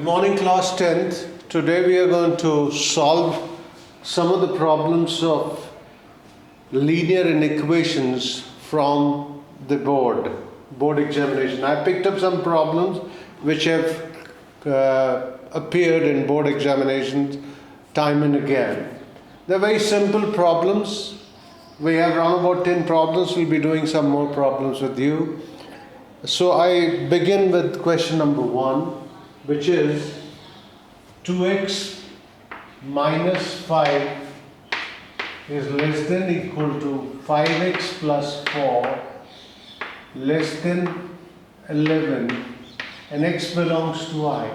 Good morning, class 10th. Today we are going to solve some of the problems of linear inequations from the board examination. I picked up some problems which have appeared in board examinations time and again. They're very simple problems. We have around about 10 problems. We'll be doing some more problems with you. So I begin with question number 1, which is 2x minus 5 is less than or equal to 5x plus 4 less than 11 and x belongs to I.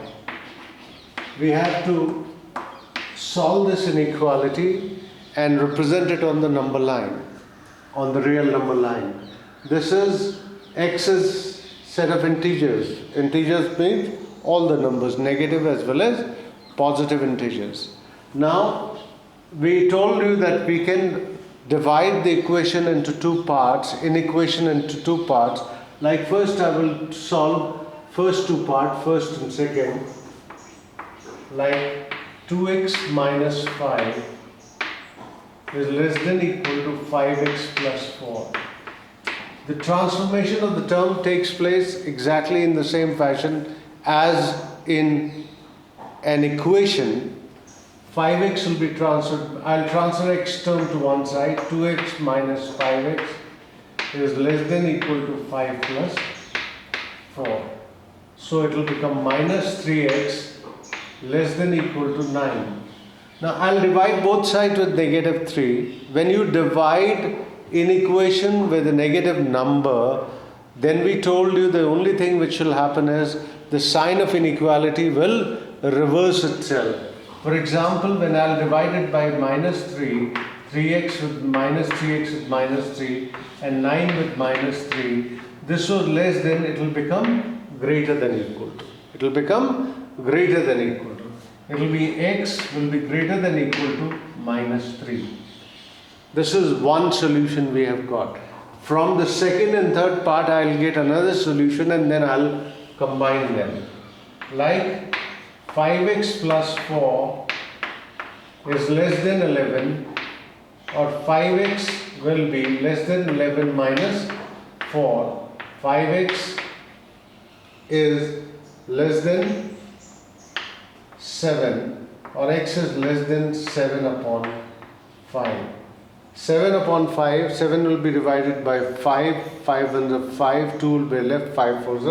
We have to solve this inequality and represent it on the number line, on the real number line. This is x's set of integers. Integers means all the numbers, negative as well as positive integers. Now, we told you that we can divide the equation into two parts, inequation into two parts. Like first I will solve first two parts, first and second. Like 2x minus 5 is less than or equal to 5x plus 4. The transformation of the term takes place exactly in the same fashion as in an equation. 5x will be transferred. I'll transfer x term to one side. 2x minus 5x is less than or equal to 5 plus 4. So it will become minus 3x less than or equal to 9. Now I'll divide both sides with negative 3. When you divide inequation with a negative number, then we told you the only thing which will happen is the sign of inequality will reverse itself. For example, when I'll divide it by minus 3, 3x with minus 3x with minus 3 and 9 with minus 3, this was less than, it will become greater than equal to. It will become greater than equal to. It will be x will be greater than equal to minus 3. This is one solution we have got. From the second and third part, I'll get another solution and then I'll combine them. Like 5x plus 4 is less than 11, or 5x will be less than 11 minus 4. 5x is less than 7, or x is less than 7 upon 5. 7 upon 5, 7 will be divided by 5, 5 and the 5, 2 will be left, 5 4 is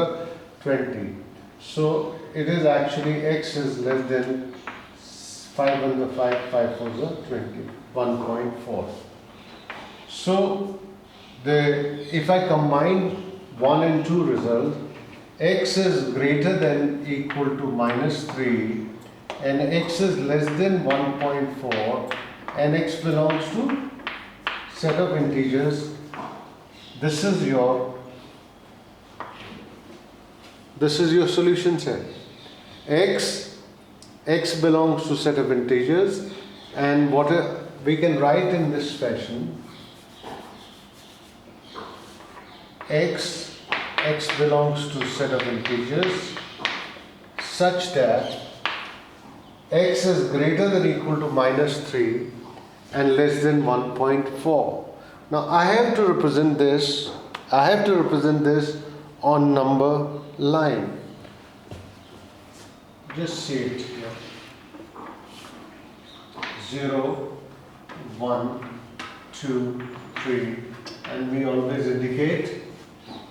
20. So it is actually x is less than 5 and the 5, 5 4 is 20, 1.4. So if I combine 1 and 2 results, x is greater than equal to minus 3 and x is less than 1.4 and x belongs to set of integers. This is your solution set. X belongs to set of integers, and what we can write in this fashion: x belongs to set of integers such that x is greater than equal to minus 3 and less than 1.4. Now I have to represent this on number line. Just see it here. 0, 1, 2, 3, and we always indicate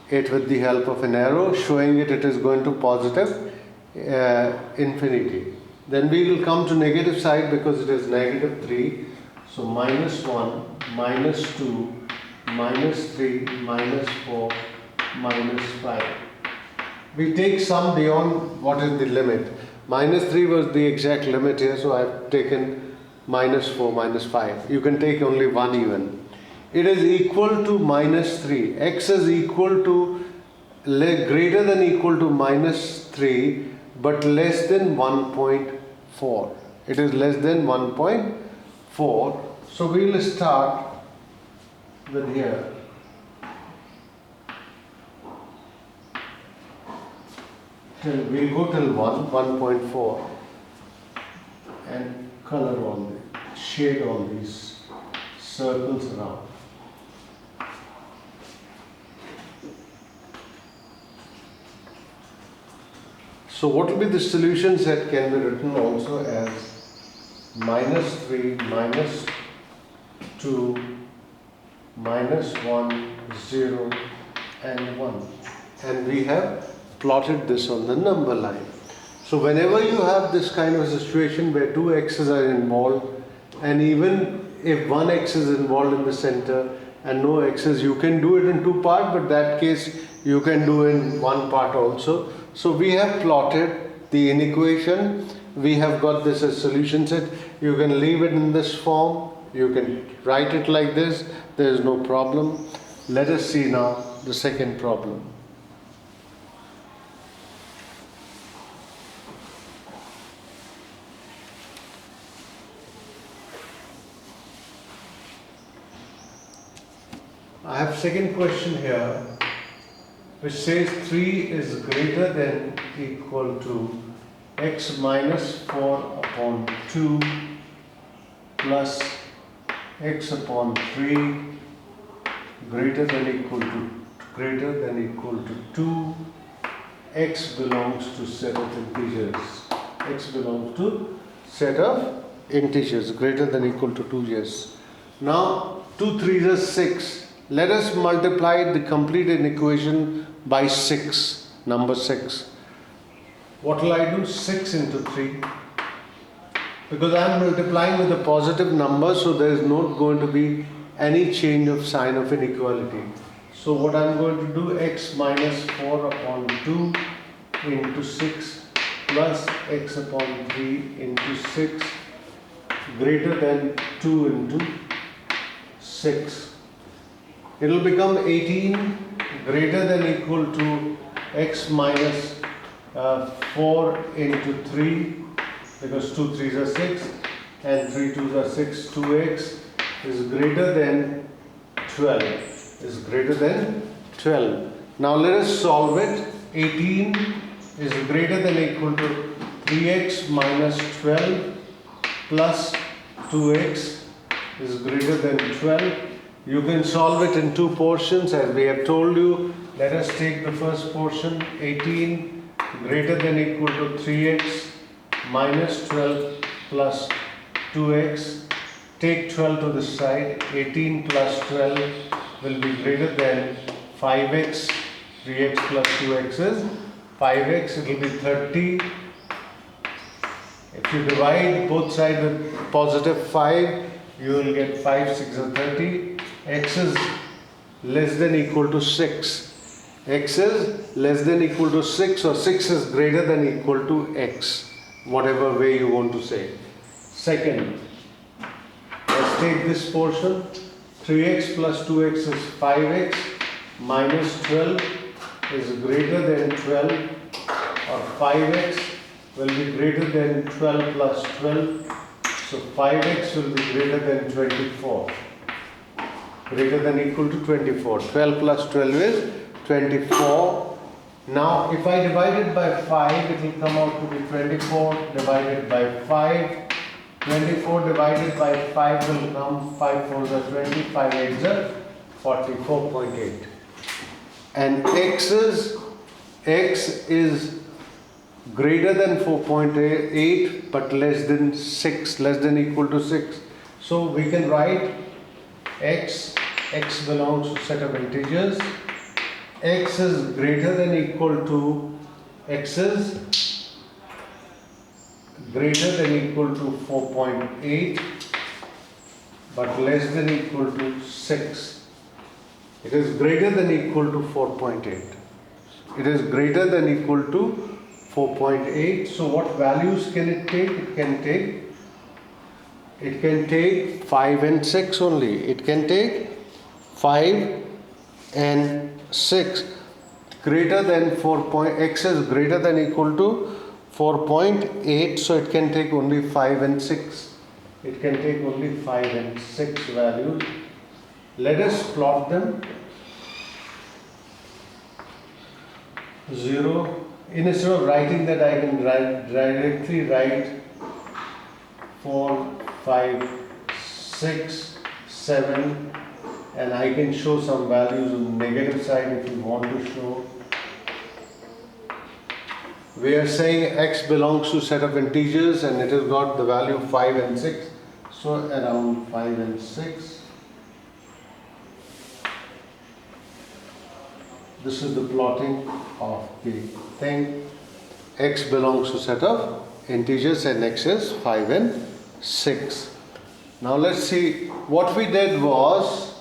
it with the help of an arrow showing it is going to positive infinity. Then we will come to negative side because it is negative 3. So minus 1, minus 2, minus 3, minus 4, minus 5. We take sum beyond what is the limit. Minus 3 was the exact limit here, so I have taken minus 4, minus 5. You can take only one even. It is equal to minus 3. X is equal to greater than equal to minus 3 but less than 1.4. It is less than 1.4. So we will start with here. we'll go till 1.4 and color all the shade all these circles around. So what will be the solution set can be written also as -3, -2, -1, 0 and 1. And we have plotted this on the number line. So whenever you have this kind of a situation where two x's are involved, and even if one x is involved in the center and no x's, you can do it in two parts, but that case you can do in one part also. So we have plotted the inequation. We have got this as solution set. You can leave it in this form. You can write it like this. There is no problem. Let us see now the second problem. I have second question here, which says 3 is greater than equal to x minus 4 upon 2 plus x upon 3 greater than equal to 2. X belongs to set of integers. X belongs to set of integers greater than equal to 2. Yes. Now 2 3s are 6. Let us multiply the complete inequation by 6, number 6. What will I do? 6 into 3. Because I am multiplying with a positive number, so there is not going to be any change of sign of inequality. So what I am going to do, x minus 4 upon 2 into 6 plus x upon 3 into 6 greater than 2 into 6. It will become 18 greater than equal to x minus 4 into 3, because 2 3s are 6 and 3 2s are 6. 2x is greater than 12. Is greater than 12. Now let us solve it. 18 is greater than equal to 3x minus 12 plus 2x is greater than 12. You can solve it in two portions as we have told you. Let us take the first portion. 18 greater than equal to 3x minus 12 plus 2x. Take 12 to the side. 18 plus 12 will be greater than 5x. 3x plus 2x is 5x. It will be 30. If you divide both sides with positive 5, you will get 5 6 are 30. X is less than equal to 6. X is less than equal to 6, or 6 is greater than equal to x. Whatever way you want to say. Second, let's take this portion. 3x plus 2x is 5x minus 12 is greater than 12, or 5x will be greater than 12 plus 12. So 5x will be greater than 24. Greater than equal to 24. 12 plus 12 is 24. Now if I divide it by 5, it will come out to be 24 divided by 5. 24 divided by 5 will come 5 4s are 20, 5 8s are 44.8. And x is greater than 4.8 but less than 6, less than equal to 6. So we can write x belongs to set of integers. X is greater than equal to, x is greater than equal to 4.8 but less than equal to 6. It is greater than equal to 4.8. It is greater than equal to 4.8. So what values can it take? It can take 5 and 6 only. It can take 5 and 6. Greater than 4. X is greater than equal to 4.8. So it can take only 5 and 6. It can take only 5 and 6 values. Let us plot them. 0, instead of writing that, I can directly write 4, 5, 6, 7, and I can show some values on the negative side if you want to show. We are saying x belongs to set of integers and it has got the value 5 and 6. So around 5 and 6. This is the plotting of the thing. X belongs to set of integers and x is 5 and 6. Now let's see, what we did was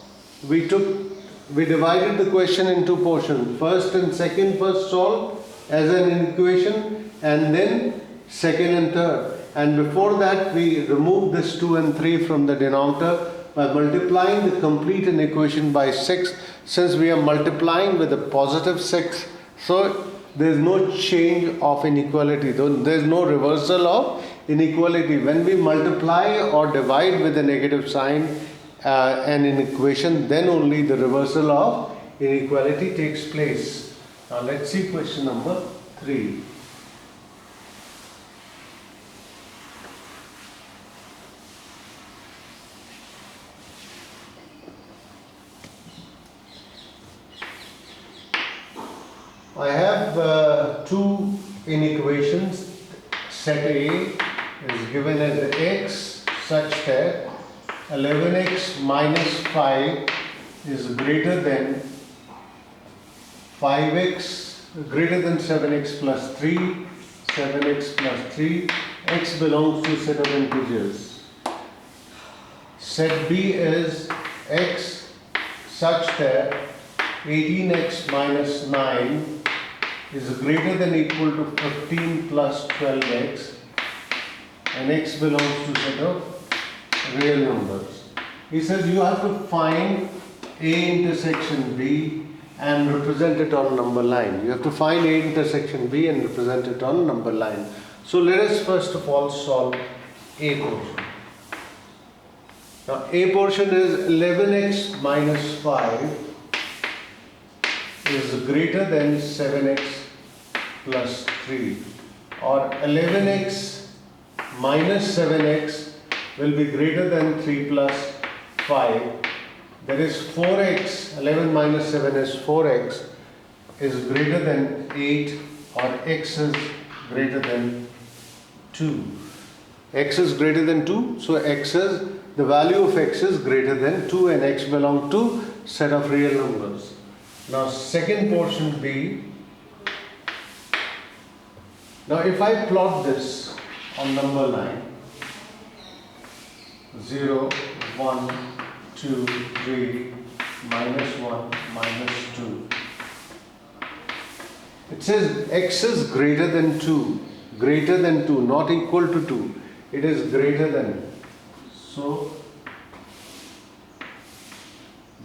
we divided the question into portions. First and second first solved as an equation, and then second and third. And before that we removed this 2 and 3 from the denominator by multiplying the complete inequation by 6. Since we are multiplying with a positive 6, so there is no change of inequality. There is no reversal of inequality. When we multiply or divide with a negative sign an equation, then only the reversal of inequality takes place. Now let's see question number 3. I have two inequations. Set A is given as x such that 11x minus 5 is greater than 5x greater than 7x plus 3, 7x plus 3, x belongs to set of integers. Set B is x such that 18x minus 9 is greater than or equal to 15 plus 12x, and x belongs to set of real numbers. He says you have to find A intersection B and represent it on number line. You have to find A intersection B and represent it on number line. So let us first of all solve A portion. Now A portion is 11x minus 5 is greater than 7x plus 3, or 11x minus 7x will be greater than 3 plus 5. That is 4x, 11 minus 7 is 4x, is greater than 8, or x is greater than 2. X is greater than 2, so the value of x is greater than 2 and x belongs to set of real numbers. Now second portion B. Now if I plot this on number line, 0, 1, 2, 3, minus 1, minus 2. It says x is greater than 2, not equal to 2. It is greater than. So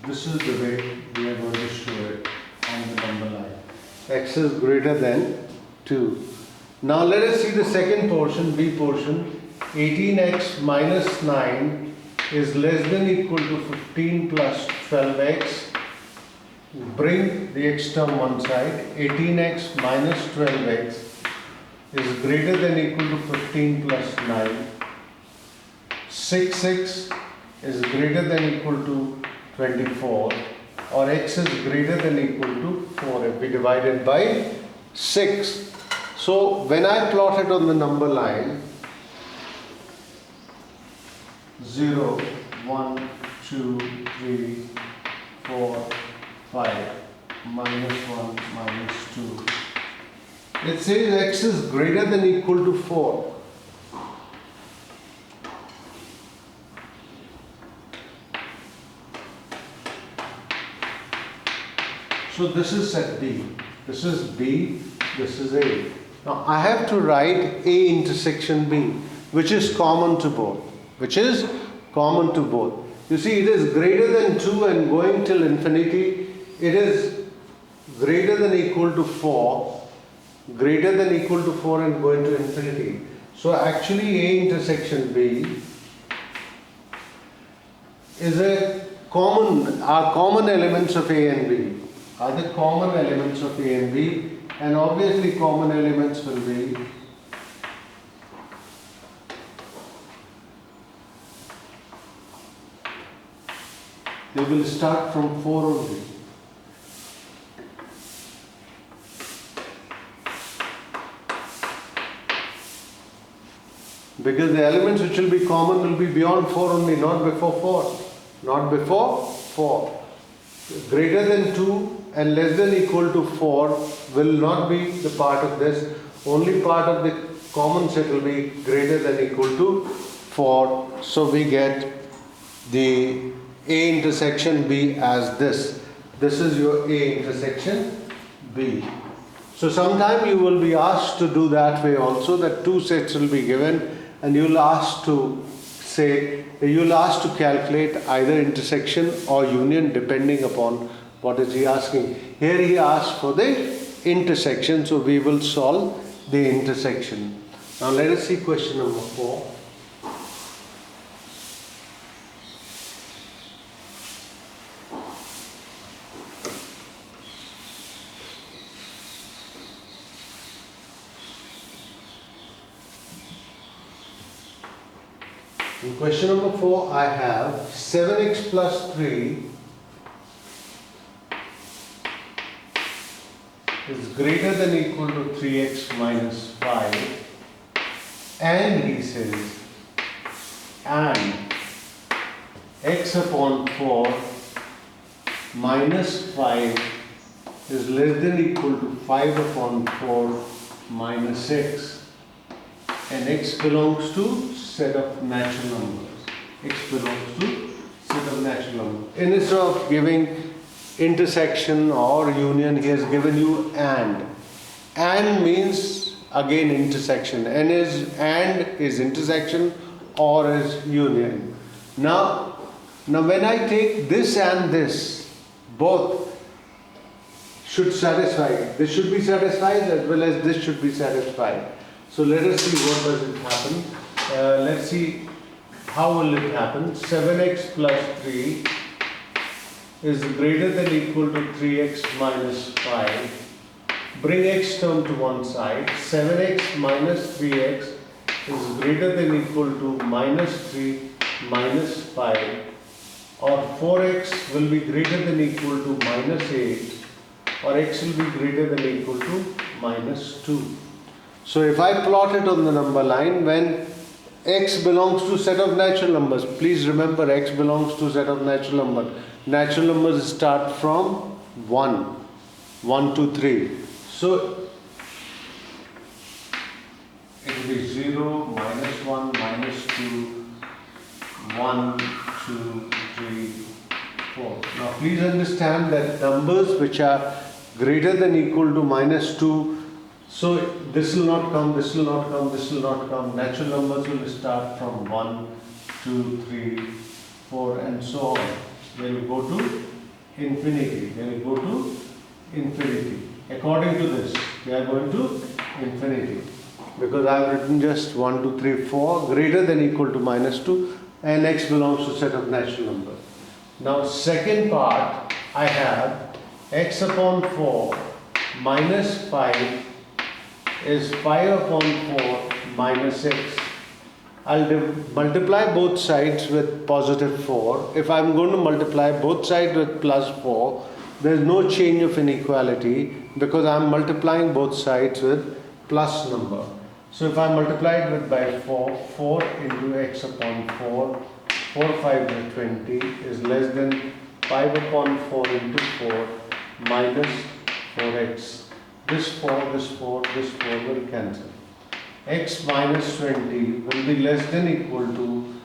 this is the way we are going to show it on the number line. X is greater than 2. Now let us see the second portion, B portion. 18x minus 9 is less than or equal to 15 plus 12x. Bring the x term one side. 18x minus 12x is greater than or equal to 15 plus 9. 6x is greater than or equal to 24, or x is greater than or equal to 4 if we divide it by 6. So when I plot it on the number line, 0, 1, 2, 3, 4, 5, minus 1, minus 2. It says x is greater than or equal to 4. So this is set B. This is B, this is A. Now I have to write A intersection B, which is common to both. You see, it is greater than 2 and going till infinity. It is greater than or equal to 4. Greater than or equal to 4 and going to infinity. So actually A intersection B is are common elements of A and B. Are the common elements of A and B and obviously common elements will be they will start from 4 only. Because the elements which will be common will be beyond 4 only, not before 4. Not before 4. Greater than 2 and less than equal to 4 will not be the part of this. Only part of the common set will be greater than equal to 4. So we get the A intersection B as this. This is your A intersection B. So sometime you will be asked to do that way also, that two sets will be given and you will ask to calculate either intersection or union depending upon what is he asking. Here he asked for the intersection, so we will solve the intersection. Now let us see question number 4. In question number 4, I have 7x plus 3 is greater than equal to 3x minus 5, and he says, and x upon 4 minus 5 is less than equal to 5 upon 4 minus x, and x belongs to set of natural numbers. X belongs to set of natural numbers. Instead of giving intersection or union, he has given you and. And means again intersection. And is intersection or is union. Now when I take this and this, both should satisfy. This should be satisfied as well as this should be satisfied. So let us see what does it happen. Let's see how will it happen. 7x plus 3 is greater than equal to 3x minus 5. Bring x term to one side. 7x minus 3x is greater than equal to minus 3 minus 5. Or 4x will be greater than equal to minus 8. Or x will be greater than equal to minus 2. So if I plot it on the number line, when x belongs to set of natural numbers, please remember x belongs to set of natural numbers. Natural numbers start from 1 to 3. So it will be 0, minus 1, minus 2, 1, 2, 3, 4. Now please understand that numbers which are greater than equal to minus 2, so this will not come, this will not come, this will not come. Natural numbers will start from 1, 2, 3, 4 and so on. They will go to infinity. They will go to infinity. According to this, they are going to infinity. Because I have written just 1, 2, 3, 4 greater than equal to minus 2 and x belongs to set of natural numbers. Now second part, I have x upon 4 minus 5 is 5 upon 4 minus x. I'll multiply both sides with positive 4. If I'm going to multiply both sides with plus 4, there is no change of inequality because I'm multiplying both sides with plus number. So if I multiply it with by 4 into x upon 4, 5 is 20 is less than 5 upon 4 into 4 minus 4x. This 4 will cancel. X minus 20 will be less than equal to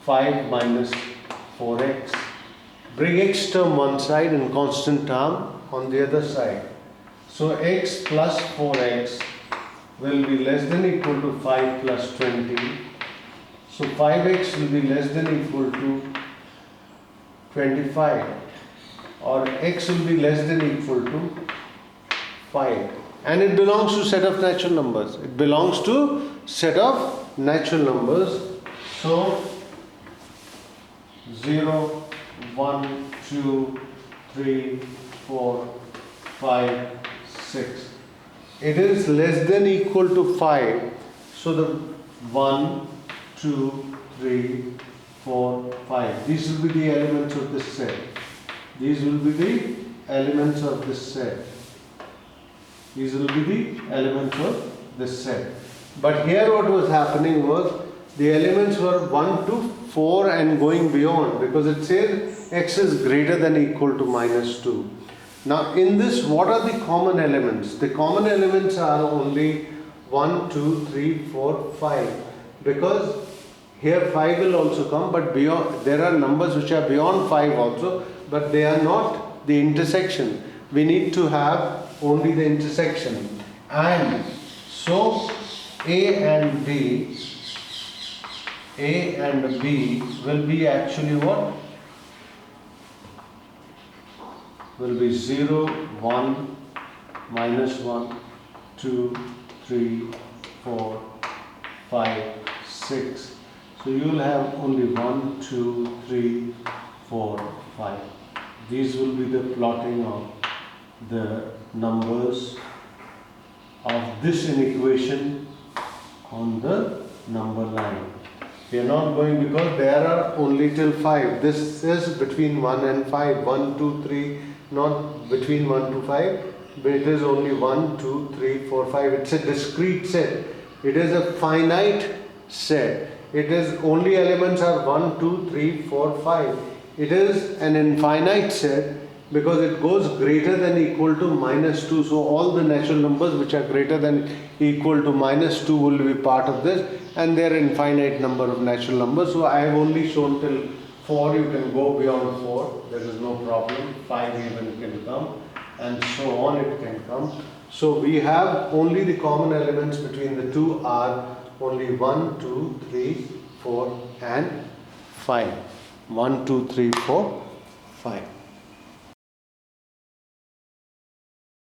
5 minus 4x. Bring x term one side and constant term on the other side. So x plus 4x will be less than equal to 5 plus 20. So 5x will be less than equal to 25. Or x will be less than equal to 5. And it belongs to set of natural numbers. It belongs to set of natural numbers. So 0, 1, 2, 3, 4, 5, 6. it is less than equal to 5. So the 1, 2, 3, 4, 5. These will be the elements of this set. These will be the elements of this set. These will be the elements of this set. But here what was happening was the elements were 1 to 4 and going beyond, because it says x is greater than or equal to minus 2. Now in this, what are the common elements? The common elements are only 1, 2, 3, 4, 5. Because here 5 will also come, but beyond, there are numbers which are beyond 5 also, but they are not the intersection. We need to have only the intersection. And so A and B will be actually what? Will be 0, 1, minus 1, 2, 3, 4, 5, 6. So you will have only 1, 2, 3, 4, 5. These will be the plotting of the numbers of this inequation on the number line. We are not going, because there are only till 5. This is between 1 and 5. 1, 2, 3, not between 1 to 5, but it is only 1, 2, 3, 4, 5. It's a discrete set. It is a finite set. It is only elements are 1, 2, 3, 4, 5. It is an infinite set because it goes greater than or equal to minus 2. So all the natural numbers which are greater than or equal to minus 2 will be part of this, and there are infinite number of natural numbers. So I have only shown till 4. You can go beyond 4. There is no problem. 5 even can come, and so on it can come. So we have only the common elements between the two are only 1, 2, 3, 4 and 5. 1, 2, 3, 4, 5.